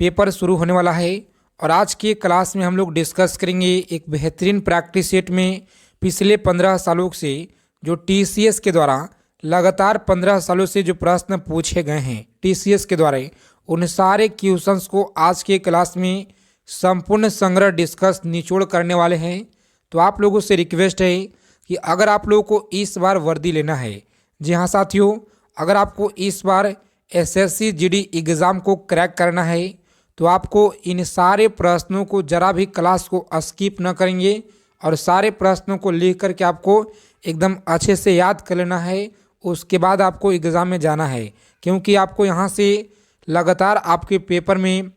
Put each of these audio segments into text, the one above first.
Paper शुरू होने वाला है और आज के क्लास में हम लोग डिस्कस करेंगे एक बेहतरीन प्रैक्टिस सेट में पिछले 15 सालों से जो टीसीएस के द्वारा लगातार 15 सालों से जो प्रश्न पूछे गए हैं टीसीएस के द्वारा, उन सारे क्वेश्चंस को आज के क्लास में संपूर्ण संग्रह डिस्कस निचोड़ करने वाले हैं। तो आप लोगों से रिक्वेस्ट है कि अगर आप लोगों को इस बार वर्दी लेना है, जी हाँ साथियों, अगर आपको इस बार एसएससी जीडी एग्ज़ाम को क्रैक करना है तो आपको इन सारे प्रश्नों को जरा भी क्लास को स्किप न करेंगे और सारे प्रश्नों को लिख करके आपको एकदम अच्छे से याद कर लेना है। उसके बाद आपको एग्ज़ाम में जाना है, क्योंकि आपको यहाँ से लगातार आपके पेपर में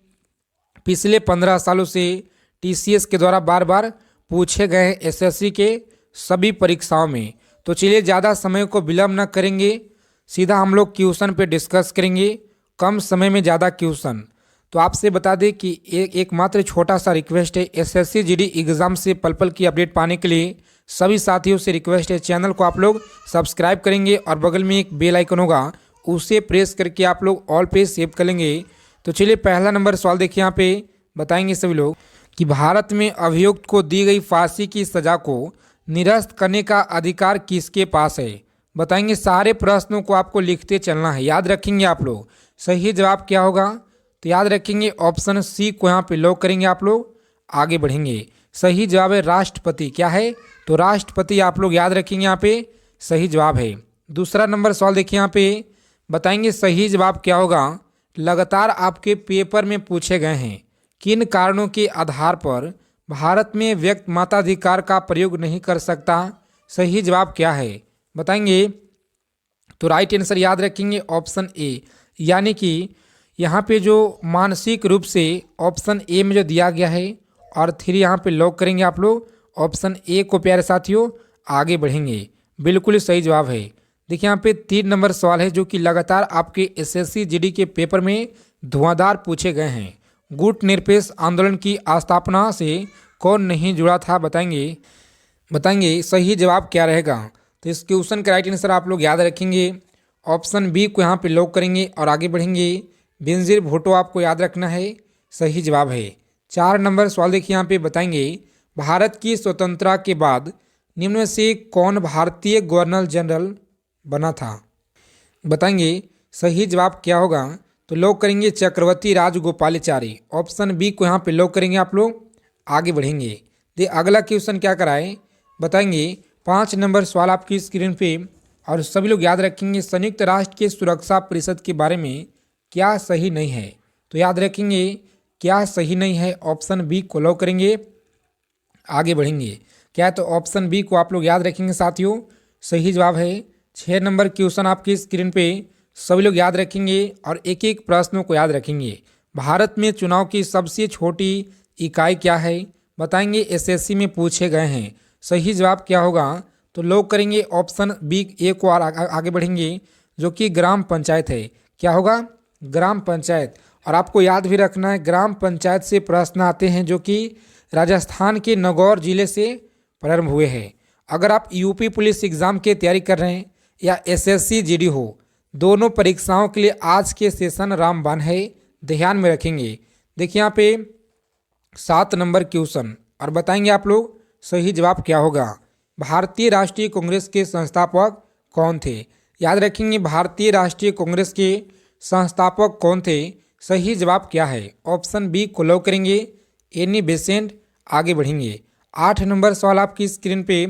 पिछले 15 सालों से टीसीएस के द्वारा बार बार पूछे गए हैं एसएससी के सभी परीक्षाओं में। तो चलिए ज़्यादा समय को विलम्ब न करेंगे, सीधा हम लोग क्वेश्चन पे डिस्कस करेंगे, कम समय में ज़्यादा क्वेश्चन। तो आपसे बता दें कि एक मात्र छोटा सा रिक्वेस्ट है, एसएससी जीडी एग्ज़ाम से पल पल की अपडेट पाने के लिए सभी साथियों से रिक्वेस्ट है, चैनल को आप लोग सब्सक्राइब करेंगे और बगल में एक बेल आइकन होगा उसे प्रेस करके आप लोग ऑल पे सेव कर लेंगे। तो चलिए पहला नंबर सवाल देखिए, यहाँ पे बताएंगे सभी लोग कि भारत में अभियुक्त को दी गई फांसी की सज़ा को निरस्त करने का अधिकार किसके पास है। बताएंगे, सारे प्रश्नों को आपको लिखते चलना है, याद रखेंगे आप लोग। सही जवाब क्या होगा, तो याद रखेंगे ऑप्शन सी को यहाँ पे लॉक करेंगे आप लोग, आगे बढ़ेंगे। सही जवाब है राष्ट्रपति। क्या है, तो राष्ट्रपति आप लोग याद रखेंगे, यहाँ पे सही जवाब है। दूसरा नंबर सवाल देखिए, यहाँ पे बताएंगे सही जवाब क्या होगा। लगातार आपके पेपर में पूछे गए हैं, किन कारणों के आधार पर भारत में व्यक्ति मताधिकार का प्रयोग नहीं कर सकता। सही जवाब क्या है बताएंगे, तो राइट आंसर याद रखेंगे ऑप्शन ए, यानी कि यहाँ पे जो मानसिक रूप से ऑप्शन ए में जो दिया गया है और 3 यहाँ पे लॉक करेंगे आप लोग ऑप्शन ए को। प्यारे साथियों आगे बढ़ेंगे, बिल्कुल सही जवाब है। देखिए यहाँ पे 3 नंबर सवाल है जो कि लगातार आपके एसएससी जीडी के पेपर में धुआंधार पूछे गए हैं। गुट निरपेक्ष आंदोलन की स्थापना से कौन नहीं जुड़ा था, बताएंगे सही जवाब क्या रहेगा। तो इस क्वेश्चन का राइट आंसर आप लोग याद रखेंगे ऑप्शन बी को यहाँ पे लॉक करेंगे और आगे बढ़ेंगे। बेनजीर भुट्टो आपको याद रखना है, सही जवाब है। 4 नंबर सवाल देखिए, यहाँ पे बताएंगे भारत की स्वतंत्रता के बाद निम्न में से कौन भारतीय गवर्नर जनरल बना था। बताएंगे सही जवाब क्या होगा, तो लॉक करेंगे चक्रवर्ती राजगोपालाचारी, ऑप्शन बी को यहाँ पे लॉक करेंगे आप लोग, आगे बढ़ेंगे। दे अगला क्वेश्चन क्या कराए, बताएंगे 5 नंबर सवाल आपकी स्क्रीन पे और सभी लोग याद रखेंगे संयुक्त राष्ट्र के सुरक्षा परिषद के बारे में क्या सही नहीं है। तो याद रखेंगे क्या सही नहीं है, ऑप्शन बी को लॉक करेंगे, आगे बढ़ेंगे। क्या है, तो ऑप्शन बी को आप लोग याद रखेंगे साथियों, सही जवाब है। 6 नंबर क्वेश्चन आपकी स्क्रीन पे सभी लोग याद रखेंगे और एक एक प्रश्नों को याद रखेंगे। भारत में चुनाव की सबसे छोटी इकाई क्या है, बताएंगे एसएससी में पूछे गए हैं। सही जवाब क्या होगा, तो लॉक करेंगे ऑप्शन बी ए को और आगे बढ़ेंगे, जो कि ग्राम पंचायत है। क्या होगा, ग्राम पंचायत। और आपको याद भी रखना है ग्राम पंचायत से प्रश्न आते हैं जो कि राजस्थान के नागौर जिले से प्रारंभ हुए हैं। अगर आप यूपी पुलिस एग्ज़ाम की तैयारी कर रहे हैं या एसएससी जीडी हो, दोनों परीक्षाओं के लिए आज के सेशन रामबाण है, ध्यान में रखेंगे। देखिए यहाँ पे 7 नंबर क्वेश्चन और बताएंगे आप लोग सही जवाब क्या होगा। भारतीय राष्ट्रीय कांग्रेस के संस्थापक कौन थे। याद रखेंगे भारतीय राष्ट्रीय कांग्रेस के संस्थापक कौन थे। सही जवाब क्या है, ऑप्शन बी को लॉक करेंगे, एनी बेसेंट, आगे बढ़ेंगे। 8 नंबर सवाल आपकी स्क्रीन पे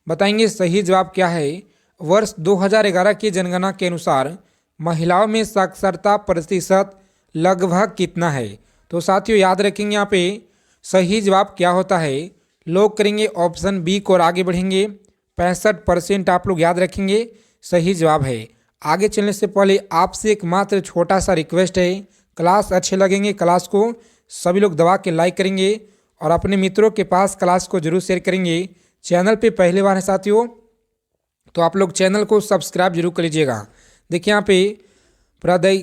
बताएंगे सही जवाब क्या है। वर्ष 2011 की जनगणना के अनुसार महिलाओं में साक्षरता प्रतिशत लगभग कितना है। तो साथियों याद रखेंगे यहाँ पे सही जवाब क्या होता है, लॉक करेंगे ऑप्शन बी को और आगे बढ़ेंगे। 65% आप लोग याद रखेंगे, सही जवाब है। आगे चलने से पहले आपसे एक मात्र छोटा सा रिक्वेस्ट है, क्लास अच्छे लगेंगे क्लास को सभी लोग दबा के लाइक करेंगे और अपने मित्रों के पास क्लास को जरूर शेयर करेंगे। चैनल पे पहली बार है साथियों तो आप लोग चैनल को सब्सक्राइब जरूर कर लीजिएगा। देखिए यहाँ पे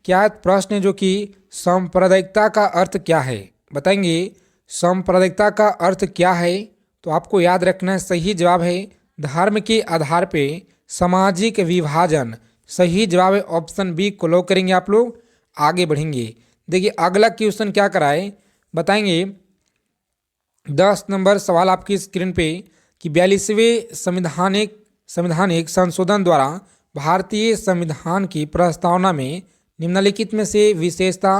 क्या प्रश्न है जो कि सांप्रदायिकता का अर्थ क्या है, बताएंगे सांप्रदायिकता का अर्थ क्या है। तो आपको याद रखना है सही जवाब है धर्म के आधार पे सामाजिक विभाजन। सही जवाब है ऑप्शन बी को लॉक करेंगे आप लोग, आगे बढ़ेंगे। देखिए अगला क्वेश्चन क्या कराए बताएंगे। 10 नंबर सवाल आपकी स्क्रीन पे कि 42वें संवैधानिक संशोधन द्वारा भारतीय संविधान की प्रस्तावना में निम्नलिखित में से विशेषता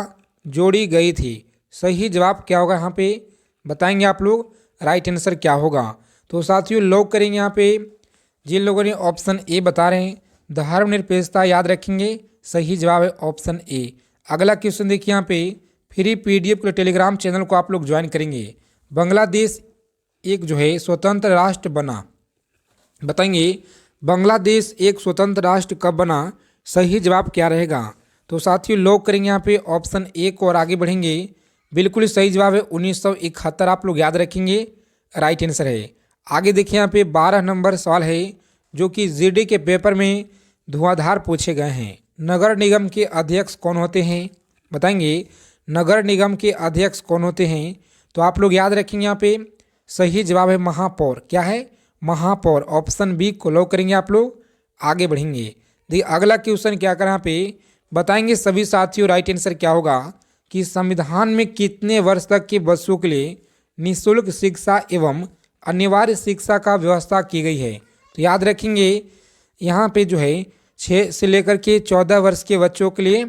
जोड़ी गई थी। सही जवाब क्या होगा यहाँ पे बताएंगे आप लोग, राइट आंसर क्या होगा। तो साथियों लॉक करेंगे यहाँ पे। जिन लोगों ने ऑप्शन ए बता रहे हैं धर्मनिरपेक्षता याद रखेंगे, सही जवाब है ऑप्शन ए। अगला क्वेश्चन देखिए यहाँ पे, फ्री पीडीएफ के टेलीग्राम चैनल को आप लोग ज्वाइन करेंगे। बांग्लादेश एक जो है स्वतंत्र राष्ट्र बना, बताएंगे बांग्लादेश एक स्वतंत्र राष्ट्र कब बना, सही जवाब क्या रहेगा। तो साथियों लॉक करेंगे यहाँ पे ऑप्शन ए को और आगे बढ़ेंगे। बिल्कुल सही जवाब है 1971, आप लोग याद रखेंगे, राइट आंसर है। आगे देखिए यहाँ पे 12 नंबर सवाल है जो कि जीडी के पेपर में धुआंधार पूछे गए हैं। नगर निगम के अध्यक्ष कौन होते हैं बताएंगे, नगर निगम के अध्यक्ष कौन होते हैं। तो आप लोग याद रखेंगे यहाँ पे सही जवाब है महापौर, क्या है महापौर, ऑप्शन बी को लॉक करेंगे आप लोग, आगे बढ़ेंगे। देखिए अगला क्वेश्चन क्या करें यहाँ पे बताएंगे सभी साथियों, राइट आंसर क्या होगा कि संविधान में कितने वर्ष तक के बच्चों के लिए निःशुल्क शिक्षा एवं अनिवार्य शिक्षा का व्यवस्था की गई है। तो याद रखेंगे यहाँ पे जो है 6 से लेकर के 14 वर्ष के बच्चों के लिए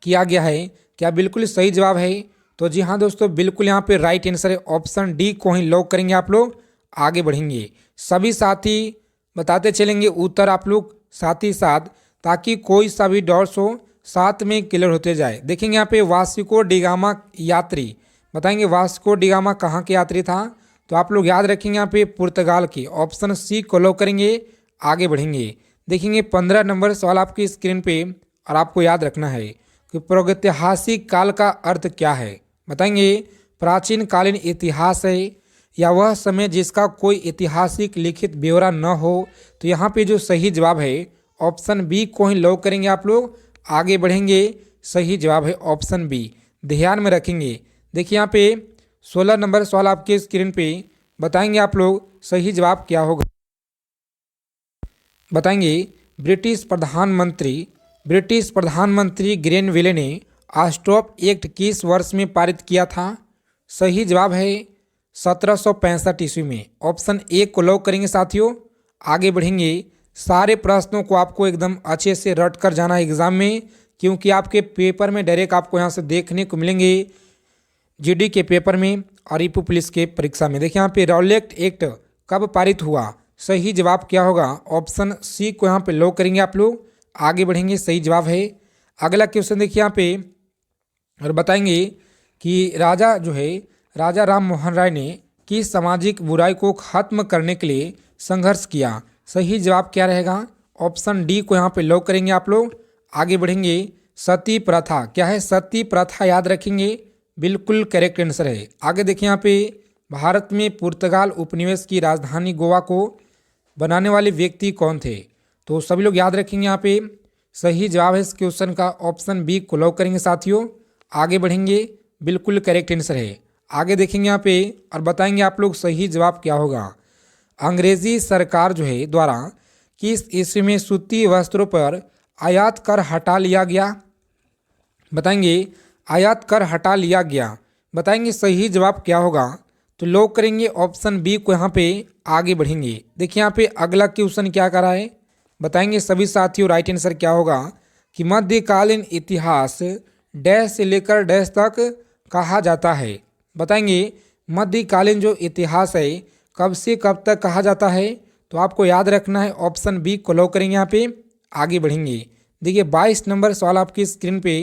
किया गया है। क्या बिल्कुल सही जवाब है। तो जी हाँ दोस्तों बिल्कुल यहाँ पे राइट आंसर है, ऑप्शन डी को ही लॉक करेंगे आप लोग, आगे बढ़ेंगे। सभी साथी बताते चलेंगे उत्तर आप लोग साथ ही साथ, ताकि कोई सा भी डाउट्स हो साथ में क्लियर होते जाए। देखेंगे यहाँ पे वास्को डिगामा यात्री, बताएंगे वास्को डिगामा कहाँ के यात्री था। तो आप लोग याद रखेंगे यहाँ पे पुर्तगाल की, ऑप्शन सी को लॉक करेंगे, आगे बढ़ेंगे। देखेंगे 15 नंबर सवाल आपकी स्क्रीन पे और आपको याद रखना है कि प्रागैतिहासिक काल का अर्थ क्या है बताएंगे। प्राचीन कालीन इतिहास है या वह समय जिसका कोई ऐतिहासिक लिखित ब्यौरा न हो। तो यहाँ पे जो सही जवाब है ऑप्शन बी को ही लॉक करेंगे आप लोग, आगे बढ़ेंगे। सही जवाब है ऑप्शन बी, ध्यान में रखेंगे। देखिए यहाँ पे 16 नंबर सवाल आपके स्क्रीन पे बताएंगे आप लोग सही जवाब क्या होगा बताएंगे। ब्रिटिश प्रधानमंत्री ग्रेनविले ने स्टॉप एक्ट किस वर्ष में पारित किया था। सही जवाब है 1765 ईस्वी में, ऑप्शन ए को लॉक करेंगे साथियों, आगे बढ़ेंगे। सारे प्रश्नों को आपको एकदम अच्छे से रट कर जाना है एग्जाम में, क्योंकि आपके पेपर में डायरेक्ट आपको यहाँ से देखने को मिलेंगे जीडी के पेपर में और ईपू पुलिस के परीक्षा में। देखिए यहाँ पे रॉलेट एक्ट कब पारित हुआ, सही जवाब क्या होगा, ऑप्शन सी को यहाँ पे लॉक करेंगे आप लोग, आगे बढ़ेंगे। सही जवाब है। अगला क्वेश्चन देखिए यहाँ पे और बताएंगे कि राजा राम मोहन राय ने किस सामाजिक बुराई को खत्म करने के लिए संघर्ष किया। सही जवाब क्या रहेगा, ऑप्शन डी को यहाँ पे लॉक करेंगे आप लोग, आगे बढ़ेंगे। सती प्रथा, क्या है सती प्रथा, याद रखेंगे, बिल्कुल करेक्ट आंसर है। आगे देखिए यहाँ पे भारत में पुर्तगाल उपनिवेश की राजधानी गोवा को बनाने वाले व्यक्ति कौन थे। तो सभी लोग याद रखेंगे यहाँ पे सही जवाब है इस क्वेश्चन का, ऑप्शन बी को लॉक करेंगे साथियों, आगे बढ़ेंगे, बिल्कुल करेक्ट आंसर है। आगे देखेंगे यहाँ पे और बताएंगे आप लोग सही जवाब क्या होगा। अंग्रेजी सरकार जो है द्वारा किस ईस्वी में सूती वस्त्रों पर आयात कर हटा लिया गया, बताएंगे आयात कर हटा लिया गया, बताएंगे सही जवाब क्या होगा। तो लॉक करेंगे ऑप्शन बी को यहाँ पे, आगे बढ़ेंगे। देखिए यहाँ पे अगला क्वेश्चन क्या करा है बताएंगे सभी साथियों, राइट आंसर क्या होगा कि मध्यकालीन इतिहास डैश से लेकर डैश तक कहा जाता है। बताएंगे मध्यकालीन जो इतिहास है कब से कब तक कहा जाता है। तो आपको याद रखना है, ऑप्शन बी को लॉक करेंगे यहाँ पे, आगे बढ़ेंगे। देखिए 22 नंबर सवाल आपकी स्क्रीन पे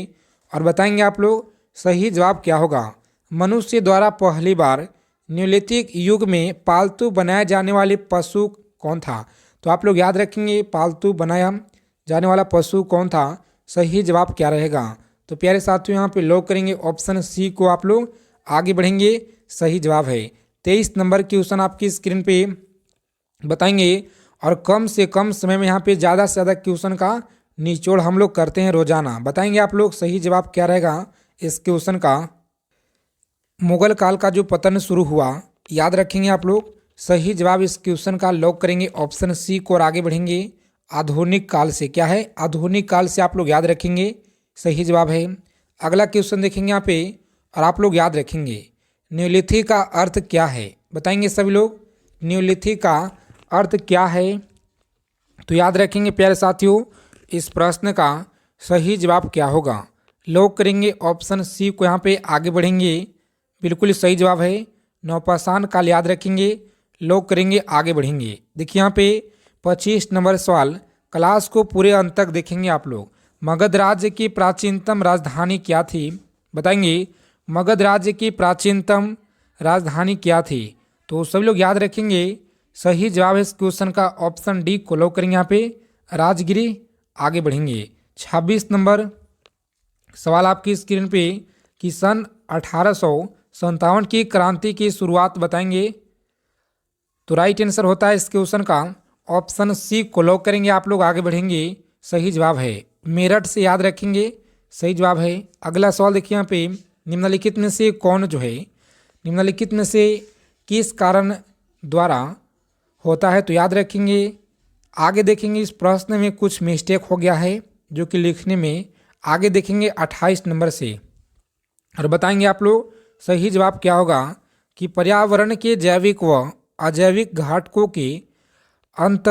और बताएंगे आप लोग सही जवाब क्या होगा। मनुष्य द्वारा पहली बार न्यूलिथिक युग में पालतू बनाए जाने वाले पशु कौन था। तो आप लोग याद रखेंगे पालतू बनाया जाने वाला पशु कौन था, सही जवाब क्या रहेगा। तो प्यारे साथियों यहाँ पे लॉक करेंगे ऑप्शन सी को आप लोग, आगे बढ़ेंगे। सही जवाब है 23 नंबर क्वेश्चन आपकी स्क्रीन पे बताएंगे और कम से कम समय में यहाँ पे ज़्यादा से ज़्यादा क्वेश्चन का निचोड़ हम लोग करते हैं रोजाना। बताएंगे आप लोग सही जवाब क्या रहेगा इस क्वेश्चन का। मुगल काल का जो पतन शुरू हुआ, याद रखेंगे आप लोग, सही जवाब इस क्वेश्चन का लॉक करेंगे ऑप्शन सी को और आगे बढ़ेंगे। आधुनिक काल से, क्या है आधुनिक काल से, आप लोग याद रखेंगे, सही जवाब है। अगला क्वेश्चन देखेंगे यहाँ पे और आप लोग याद रखेंगे न्यूलिथिक का अर्थ क्या है, बताएंगे सभी लोग न्यूलिथिक का अर्थ क्या है। तो याद रखेंगे प्यारे साथियों, इस प्रश्न का सही जवाब क्या होगा। लोग करेंगे ऑप्शन सी को यहाँ पे आगे बढ़ेंगे, बिल्कुल सही जवाब है नौपाषाण काल। याद रखेंगे लोग करेंगे आगे बढ़ेंगे। देखिए यहाँ पे 25 नंबर सवाल, क्लास को पूरे अंत तक देखेंगे आप लोग। मगध राज्य की प्राचीनतम राजधानी क्या थी, बताएंगे मगध राज्य की प्राचीनतम राजधानी क्या थी। तो सभी लोग याद रखेंगे सही जवाब है इस क्वेश्चन का ऑप्शन डी को लोग करेंगे यहाँ पे राजगिरी। आगे बढ़ेंगे 26 नंबर सवाल आपकी स्क्रीन पे कि सन 1857 की क्रांति की शुरुआत बताएंगे। तो राइट आंसर होता है इस क्वेश्चन का ऑप्शन सी को लॉक करेंगे आप लोग। आगे बढ़ेंगे सही जवाब है मेरठ से। याद रखेंगे सही जवाब है। अगला सवाल देखिए यहाँ पे निम्नलिखित में से कौन जो है निम्नलिखित में से किस कारण द्वारा होता है। तो याद रखेंगे आगे देखेंगे इस प्रश्न में कुछ मिस्टेक हो गया है जो कि लिखने में। आगे देखेंगे 28 नंबर से और बताएंगे आप लोग सही जवाब क्या होगा कि पर्यावरण के जैविक व अजैविक घटकों के अंत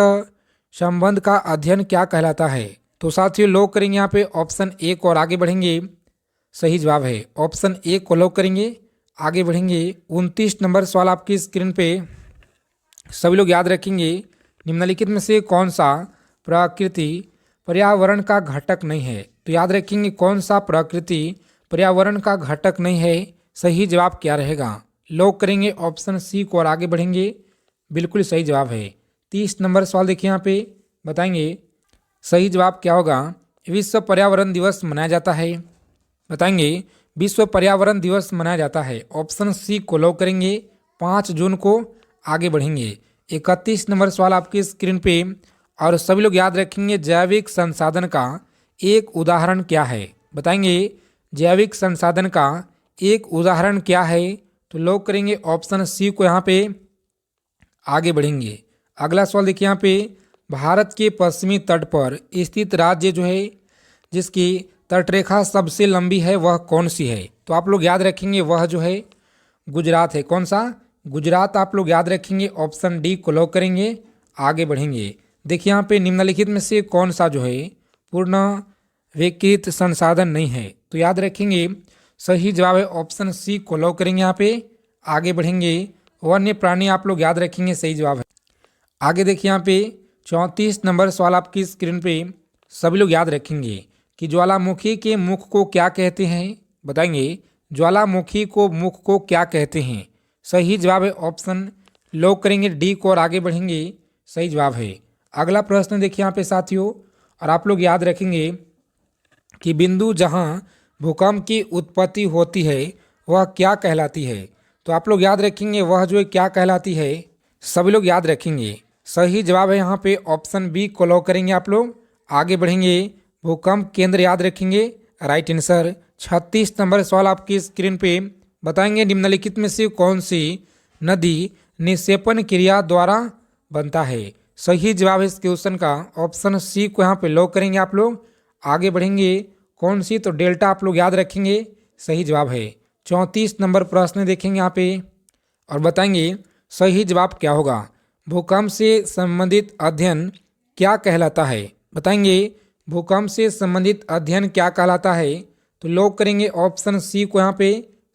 संबंध का अध्ययन क्या कहलाता है। तो साथियों लोग करेंगे यहाँ पे ऑप्शन ए को और आगे बढ़ेंगे सही जवाब है ऑप्शन ए को लोग करेंगे। आगे बढ़ेंगे 29 नंबर सवाल आपकी स्क्रीन पे सभी लोग याद रखेंगे निम्नलिखित में से कौन सा प्रकृति पर्यावरण का घटक नहीं है। तो याद रखेंगे कौन सा प्रकृति पर्यावरण का घटक नहीं है। सही जवाब क्या रहेगा, लोग करेंगे ऑप्शन सी को और आगे बढ़ेंगे बिल्कुल सही जवाब है। 30 नंबर सवाल देखिए यहाँ पे बताएंगे सही जवाब क्या होगा। विश्व पर्यावरण दिवस मनाया जाता है, बताएंगे विश्व पर्यावरण दिवस मनाया जाता है ऑप्शन सी को लॉक करेंगे 5 जून को। आगे बढ़ेंगे 31 नंबर सवाल आपकी स्क्रीन पे और सभी लोग याद रखेंगे जैविक संसाधन का एक उदाहरण क्या है, बताएंगे जैविक संसाधन का एक उदाहरण क्या है। तो लोग करेंगे ऑप्शन सी को यहाँ पे। आगे बढ़ेंगे अगला सवाल देखिए यहाँ पे भारत के पश्चिमी तट पर स्थित राज्य जो है जिसकी तटरेखा सबसे लंबी है वह कौन सी है। तो आप लोग याद रखेंगे वह जो है गुजरात है। कौन सा, गुजरात। आप लोग याद रखेंगे ऑप्शन डी को लॉक करेंगे। आगे बढ़ेंगे देखिए यहाँ पे निम्नलिखित में से कौन सा जो है पूर्ण विकृत संसाधन नहीं है। तो याद रखेंगे सही जवाब है ऑप्शन सी को लॉक करेंगे यहाँ पे। आगे बढ़ेंगे वन्य प्राणी आप लोग याद रखेंगे सही जवाब है। आगे देखिए यहाँ पे 34 नंबर सवाल आपकी स्क्रीन पे सभी लोग याद रखेंगे कि ज्वालामुखी के मुख को क्या कहते हैं, बताएंगे ज्वालामुखी को मुख को क्या कहते हैं। सही जवाब है ऑप्शन लॉक करेंगे डी को और आगे बढ़ेंगे सही जवाब है। अगला प्रश्न देखिए यहाँ पे साथियों और आप लोग याद रखेंगे कि बिंदु जहाँ भूकंप की उत्पत्ति होती है वह क्या कहलाती है। तो आप लोग याद रखेंगे वह जो है क्या कहलाती है। सभी लोग याद रखेंगे सही जवाब है यहाँ पे ऑप्शन बी को लॉक करेंगे आप लोग। आगे बढ़ेंगे भूकंप केंद्र याद रखेंगे राइट आंसर। 36 नंबर सवाल आपकी स्क्रीन पे बताएंगे निम्नलिखित में से कौन सी नदी निक्षेपण क्रिया द्वारा बनता है। सही जवाब है इस क्वेश्चन का ऑप्शन सी को यहाँ पे लॉक करेंगे आप लोग। आगे बढ़ेंगे कौन सी, तो डेल्टा आप लोग याद रखेंगे सही जवाब है। 34 नंबर प्रश्न देखेंगे यहाँ पे और बताएंगे सही जवाब क्या होगा। भूकंप से संबंधित अध्ययन क्या कहलाता है, बताएंगे भूकंप से संबंधित अध्ययन क्या कहलाता है। तो लॉक करेंगे ऑप्शन सी को यहाँ पे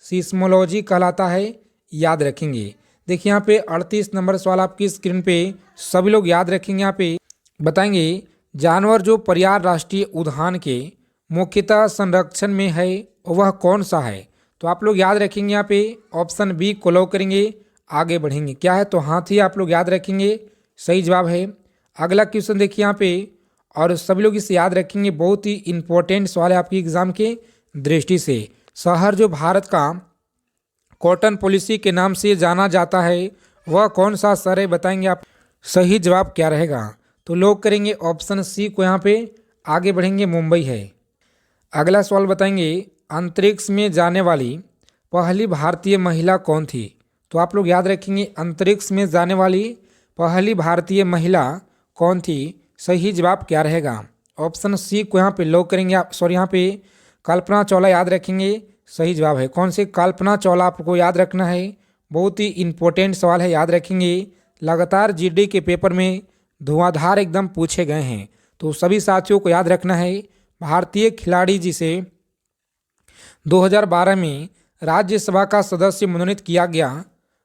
सीस्मोलॉजी कहलाता है। याद रखेंगे देखिए यहाँ पे 38 नंबर सवाल आपकी स्क्रीन पे सभी लोग याद रखेंगे यहाँ पे बताएंगे जानवर जो परियार राष्ट्रीय उद्यान के मुख्यतः संरक्षण में है वह कौन सा है। तो आप लोग याद रखेंगे यहाँ पे ऑप्शन बी को लॉक करेंगे। आगे बढ़ेंगे क्या है, तो हाथी आप लोग याद रखेंगे सही जवाब है। अगला क्वेश्चन देखिए यहाँ पे और सभी लोग इसे याद रखेंगे, बहुत ही इंपॉर्टेंट सवाल है आपकी एग्जाम के दृष्टि से। शहर जो भारत का कॉटन पॉलिसी के नाम से जाना जाता है वह कौन सा शहर है, बताएंगे आप। सही जवाब क्या रहेगा, तो लोग करेंगे ऑप्शन सी को यहाँ पे। आगे बढ़ेंगे मुंबई है। अगला सवाल बताएंगे अंतरिक्ष में जाने वाली पहली भारतीय महिला कौन थी। तो आप लोग याद रखेंगे अंतरिक्ष में जाने वाली पहली भारतीय महिला कौन थी। सही जवाब क्या रहेगा, ऑप्शन सी को यहाँ पे लॉक करेंगे आप। सॉरी यहाँ पे कल्पना चावला याद रखेंगे, सही जवाब है। कौन से? कल्पना चावला आपको याद रखना है, बहुत ही इंपॉर्टेंट सवाल है, याद रखेंगे। लगातार जीडी के पेपर में धुआंधार एकदम पूछे गए हैं, तो सभी साथियों को याद रखना है। भारतीय खिलाड़ी जिसे 2012 में राज्यसभा का सदस्य मनोनीत किया गया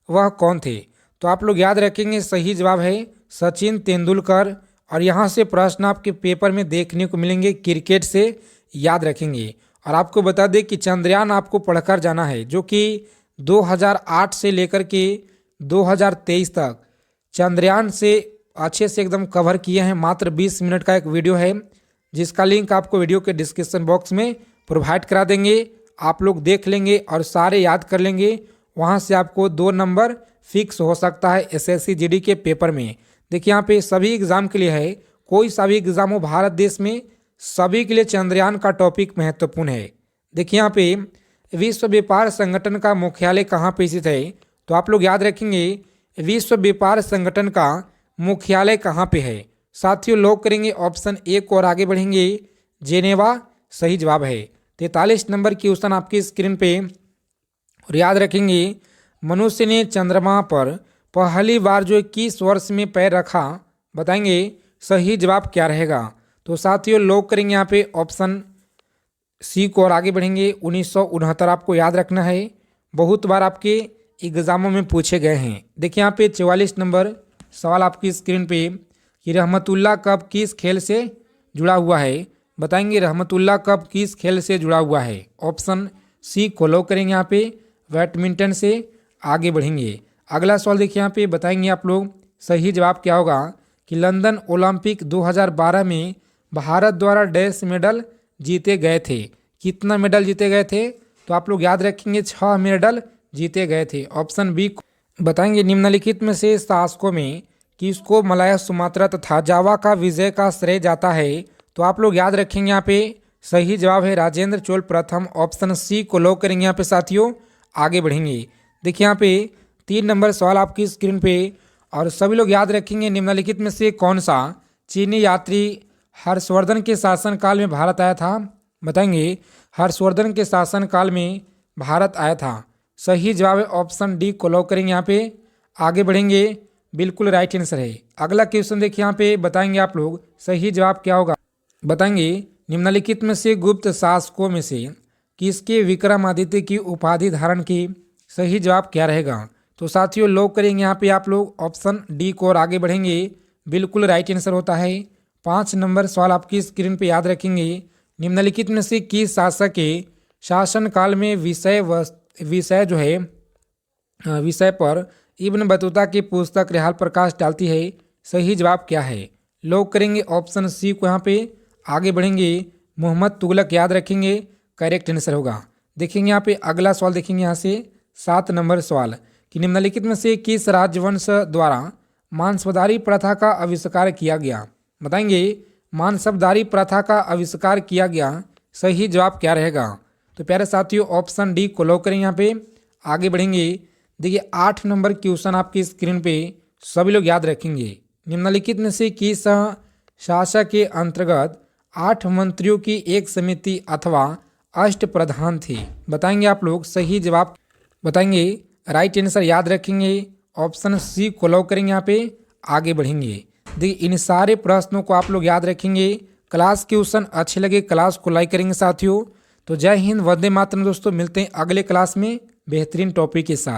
वह कौन थे? तो आप लोग याद रखेंगे, सही जवाब है सचिन तेंदुलकर। और यहाँ से प्रश्न आपके पेपर में देखने को मिलेंगे क्रिकेट से, याद रखेंगे। और आपको बता दें कि चंद्रयान आपको पढ़कर जाना है, जो कि 2008 से लेकर के 2023 तक चंद्रयान से अच्छे से एकदम कवर किए हैं। मात्र 20 मिनट का एक वीडियो है, जिसका लिंक आपको वीडियो के डिस्क्रिप्शन बॉक्स में प्रोवाइड करा देंगे। आप लोग देख लेंगे और सारे याद कर लेंगे, वहाँ से आपको 2 नंबर फिक्स हो सकता है एसएससी जीडी के पेपर में। देखिए यहाँ पे सभी एग्जाम के लिए है, कोई सा भी एग्जाम हो भारत देश में, सभी के लिए चंद्रयान का टॉपिक महत्वपूर्ण है। देखिए यहाँ पे विश्व व्यापार संगठन का मुख्यालय कहाँ पे स्थित है? तो आप लोग याद रखेंगे, विश्व व्यापार संगठन का मुख्यालय कहाँ पे है? साथियों लॉक करेंगे ऑप्शन ए को और आगे बढ़ेंगे, जेनेवा सही जवाब है। 43 नंबर की क्वेश्चन आपकी स्क्रीन पे। और याद रखेंगे, मनुष्य ने चंद्रमा पर पहली बार जो 21 वर्ष में पैर रखा, बताएंगे सही जवाब क्या रहेगा? तो साथियों लॉक करेंगे यहाँ पे ऑप्शन सी को और आगे बढ़ेंगे, 1969 आपको याद रखना है, बहुत बार आपके एग्जामों में पूछे गए हैं। देखिए यहाँ पे 44 नंबर सवाल आपकी स्क्रीन पे कि रहमतुल्लाह कप किस खेल से जुड़ा हुआ है? बताएंगे रहमतुल्लाह कप किस खेल से जुड़ा हुआ है? ऑप्शन सी को लॉक करेंगे यहाँ पे, बैडमिंटन से आगे बढ़ेंगे। अगला सवाल देखिए यहाँ पे, बताएंगे आप लोग सही जवाब क्या होगा कि लंदन ओलंपिक 2012 में भारत द्वारा डैश मेडल जीते गए थे। कितना मेडल जीते गए थे? तो आप लोग याद रखेंगे 6 मेडल जीते गए थे। ऑप्शन बी बताएंगे, निम्नलिखित में से शासकों में किसको मलाया, सुमात्रा तथा जावा का विजय का श्रेय जाता है? तो आप लोग याद रखेंगे यहाँ पे सही जवाब है राजेंद्र चोल प्रथम। ऑप्शन सी को लॉक करेंगे यहाँ पे साथियों, आगे बढ़ेंगे। देखिए यहाँ पे 3 नंबर सवाल आपकी स्क्रीन पे, और सभी लोग याद रखेंगे, निम्नलिखित में से कौन सा चीनी यात्री हर्षवर्धन के शासनकाल में भारत आया था? बताएंगे हर्षवर्धन के शासनकाल में भारत आया था, सही जवाब है ऑप्शन डी को लॉक करेंगे यहाँ पे, आगे बढ़ेंगे। बिल्कुल राइट आंसर है। अगला क्वेश्चन देखिए यहाँ पे, बताएंगे आप लोग सही जवाब क्या होगा? बताएंगे निम्नलिखित में से गुप्त शासकों में से किसके विक्रमादित्य की उपाधि धारण की? सही जवाब क्या रहेगा? तो साथियों लॉक करेंगे यहाँ पे आप लोग ऑप्शन डी को और आगे बढ़ेंगे। बिल्कुल राइट आंसर होता है। 5 नंबर सवाल आपकी स्क्रीन पे, याद रखेंगे, निम्नलिखित में से किस शासक के शासनकाल में विषय जो है विषय पर इब्न बतूता की पुस्तक रेहाल प्रकाश डालती है? सही जवाब क्या है? लॉक करेंगे ऑप्शन सी को यहाँ पे, आगे बढ़ेंगे। मोहम्मद तुगलक याद रखेंगे, करेक्ट आंसर होगा। देखेंगे यहाँ पे अगला सवाल, देखेंगे यहाँ से 7 नंबर सवाल कि निम्नलिखित में से किस राजवंश द्वारा मांसबदारी प्रथा का आविष्कार किया गया? बताएंगे मांसबदारी प्रथा का आविष्कार किया गया, सही जवाब क्या रहेगा? तो प्यारे साथियों ऑप्शन डी को लॉक करेंगे यहाँ पे, आगे बढ़ेंगे। देखिए 8 नंबर क्वेश्चन आपकी स्क्रीन पे, सभी लोग याद रखेंगे, निम्नलिखित में से किस शासक के अंतर्गत 8 मंत्रियों की एक समिति अथवा अष्ट प्रधान थी? बताएंगे आप लोग सही जवाब, बताएंगे राइट आंसर याद रखेंगे, ऑप्शन सी को लॉक करेंगे यहाँ पे, आगे बढ़ेंगे। देखिए इन सारे प्रश्नों को आप लोग याद रखेंगे। क्लास क्वेश्चन अच्छे लगे क्लास को लाइक करेंगे साथियों। तो जय हिंद, वंदे मातरम दोस्तों, मिलते हैं अगले क्लास में बेहतरीन टॉपिक के साथ।